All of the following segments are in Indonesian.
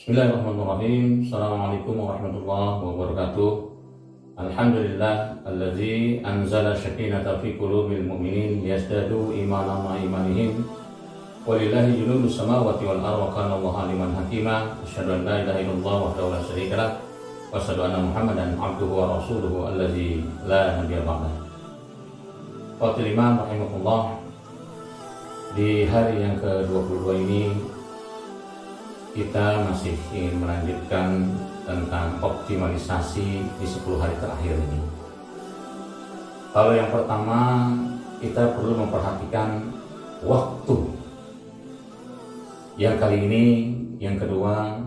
Bismillahirrahmanirrahim. Assalamualaikum warahmatullahi wabarakatuh. Alhamdulillah alladzi anzala syakinata fi qulubil mu'minin liyazdadu imanan ma imanihim. Walillahi junudus samawati wal ardi wa kana Allahu aliman hakima. Asyhadu an la ilaha illallah wahdahu la syarika lah wa asyhadu anna Muhammadan abduhu wa rasuluhu alladzi la nabiyya ba'dah. Fathul Iman rahimakumullah. Di hari yang ke-22 ini kita masih ingin melanjutkan tentang optimalisasi di 10 hari terakhir ini. Kalau yang pertama, kita perlu memperhatikan waktu. Yang kali ini, yang kedua,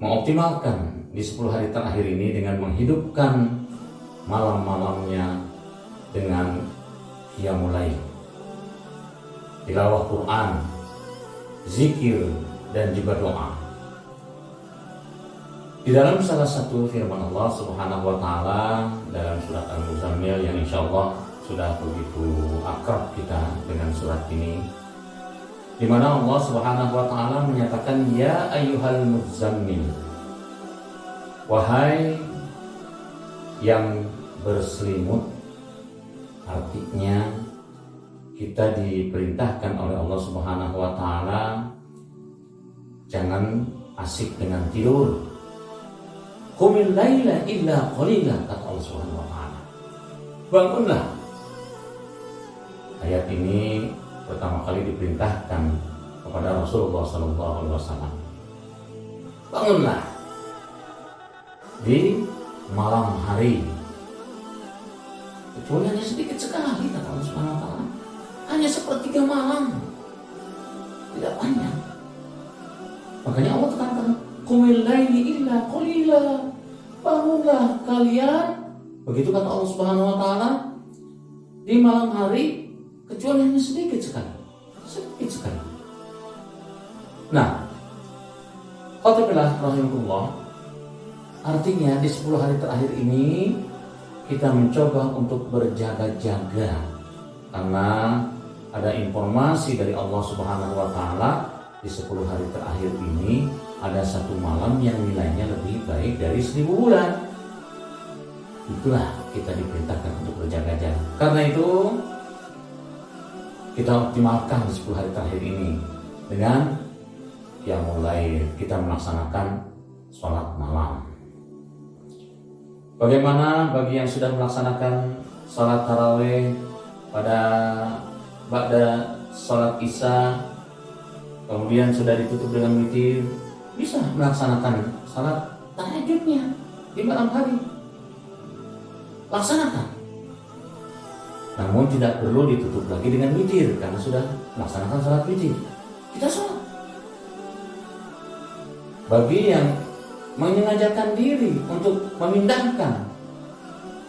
mengoptimalkan di 10 hari terakhir ini dengan menghidupkan malam-malamnya dengan qiyamul lail, tilawah Quran, zikir, dan juga doa. Di dalam salah satu firman Allah Subhanahu wa taala dalam surat Al-Muzammil yang insya Allah sudah begitu akrab kita dengan surat ini, di mana Allah Subhanahu wa taala menyatakan ya ayyuhal muzammil, wahai yang berselimut. Artinya kita diperintahkan oleh Allah Subhanahu wa taala jangan asik dengan tidur. Qumil laila illa qalila, kata Allah Subhanahu wa taala. Bangunlah. Ayat ini pertama kali diperintahkan kepada Rasulullah sallallahu alaihi wasallam. Bangunlah di malam hari. Kecuali hanya sedikit sekali, kata Allah Subhanahu wa taala. Hanya sepertiga malam. Tidak panjang. Makanya Allah katakan qumil laili illa qalila, bangunlah kalian, begitu kata Allah Subhanahu wa taala, di malam hari kecuali hanya sedikit sekali. Nah, qatibillah rahimahullah, artinya di 10 hari terakhir ini kita mencoba untuk berjaga-jaga karena ada informasi dari Allah Subhanahu wa taala. Di 10 hari terakhir ini ada satu malam yang nilainya lebih baik dari 1000 bulan. Itulah kita diperintahkan untuk berjaga-jaga. Karena itu kita optimalkan di 10 hari terakhir ini dengan yang mulai kita melaksanakan sholat malam. Bagaimana bagi yang sudah melaksanakan sholat tarawih pada ba'da sholat isya, kemudian sudah ditutup dengan witir, bisa melaksanakan salat tahajudnya di malam hari. Laksanakan. Namun tidak perlu ditutup lagi dengan witir karena sudah melaksanakan salat witir. Kita sholat. Bagi yang menyengajakan diri untuk memindahkan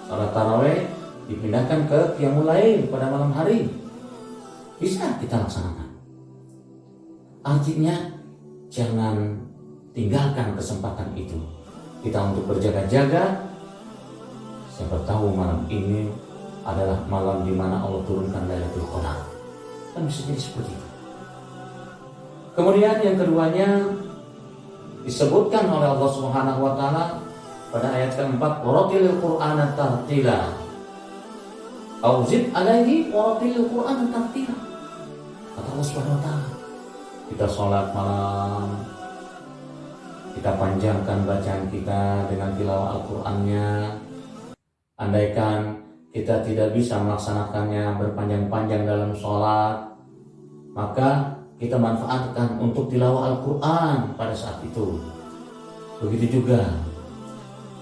salat tarawih, dipindahkan ke qiyamul lail pada malam hari, bisa kita laksanakan. Artinya jangan tinggalkan kesempatan itu. Kita untuk berjaga-jaga. Siapa tahu malam ini adalah malam di mana Allah turunkan Lailatul Qadar. Kan bisa jadi seperti itu. Kemudian yang keduanya disebutkan oleh Allah Subhanahu wa taala pada ayat keempat, waratilil Qur'ana tartila. Auzid alaihi waratilil Qur'ana tartila. Kata Allah Subhanahu wa taala, kita sholat malam, kita panjangkan bacaan kita dengan tilawah Al-Qur'annya. Andaikan kita tidak bisa melaksanakannya berpanjang-panjang dalam sholat, maka kita manfaatkan untuk tilawah Al-Qur'an pada saat itu. Begitu juga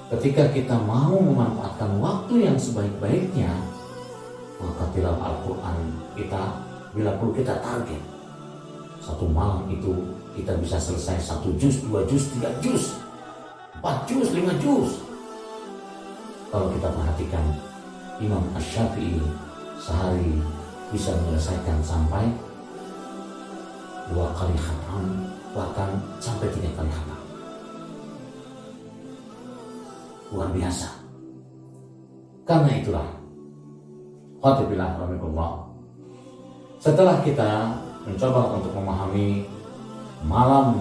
ketika kita mau memanfaatkan waktu yang sebaik-baiknya, maka tilawah Al-Qur'an kita bila perlu kita target. Satu malam itu kita bisa selesai 1 juz, 2 juz, 3 juz, 4 juz, 5 juz. Kalau kita perhatikan, Imam Asy-Syafi'i sehari bisa menyelesaikan sampai 2 kali khatam, bahkan sampai 3 kali khatam. Luar biasa. Karena itulah, qatibillah rahimahullah, setelah kita mencoba untuk memahami malam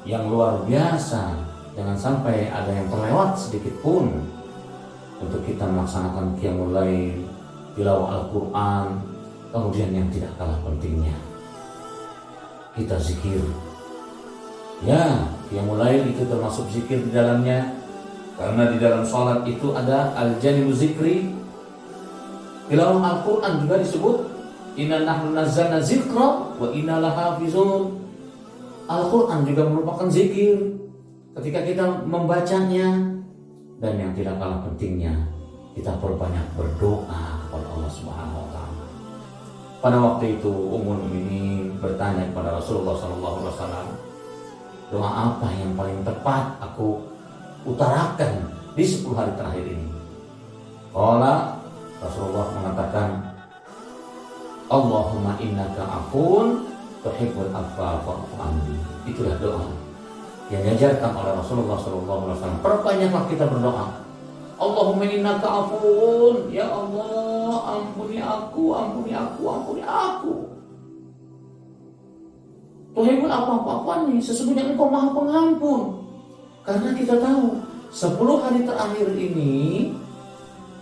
yang luar biasa. Jangan sampai ada yang terlewat sedikit pun untuk kita melaksanakan qiyamul lail, tilawah Al-Quran. Kemudian yang tidak kalah pentingnya, kita zikir. Ya, qiyamul lail itu termasuk zikir di dalamnya, karena di dalam sholat itu ada al-janibu zikri. Tilawah Al-Quran juga disebut inna nahnu nazzalna zikra wa inna lahafizun. Al-Quran juga merupakan zikir ketika kita membacanya. Dan yang tidak kalah pentingnya, kita perbanyak berdoa kepada Allah Subhanahu wa Ta'ala. Pada waktu itu Ummul Mukminin bertanya kepada Rasulullah SAW, doa apa yang paling tepat aku utarakan di 10 hari terakhir ini? Rasulullah mengatakan, Allahumma innaka afun tuhibbul afwa fa'fu anni. Itulah doa yang diajarkan oleh Rasulullah SAW. Perbanyaklah kita berdoa. Allahumma innaka afun, ya Allah, ampuni aku, ampuni aku, ampuni aku. Tuhibbul afwa fa'fu anni, sesungguhnya Engkau Maha Pengampun. Karena kita tahu 10 hari terakhir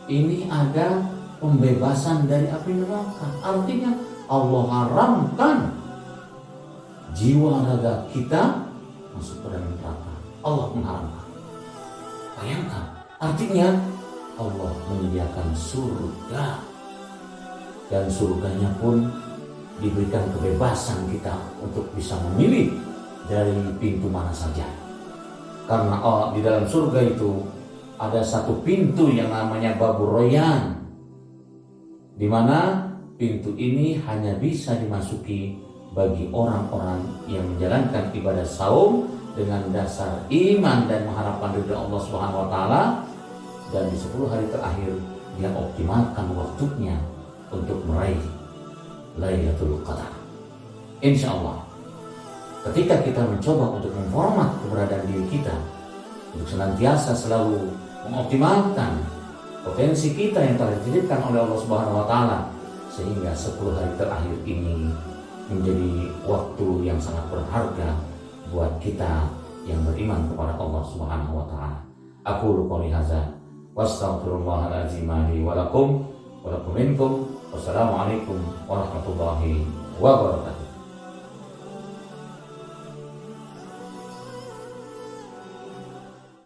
ini ada pembebasan dari api neraka. Artinya Allah haramkan jiwa raga kita masuk ke dalam neraka. Allah mengharamkan. Bayangkan, artinya Allah menyediakan surga, dan surganya pun diberikan kebebasan kita untuk bisa memilih dari pintu mana saja. Karena di dalam surga itu ada satu pintu yang namanya Babur Rayyan, di mana pintu ini hanya bisa dimasuki bagi orang-orang yang menjalankan ibadah saum dengan dasar iman dan mengharapkan ridha Allah Subhanahu wa Ta'ala, dan di 10 hari terakhir dia optimalkan waktunya untuk meraih Lailatul Qadar. Insya Allah, ketika kita mencoba untuk memformat keberadaan diri kita untuk senantiasa selalu mengoptimalkan potensi kita yang telah dititipkan oleh Allah Subhanahu wa Ta'ala, sehingga 10 hari terakhir ini menjadi waktu yang sangat berharga buat kita yang beriman kepada Allah Subhanahu wa Ta'ala. Aku qouli hadza wa astaghfirullahal-azim li wa lakum wa lakum minkum. Wassalamualaikum warahmatullahi wabarakatuh.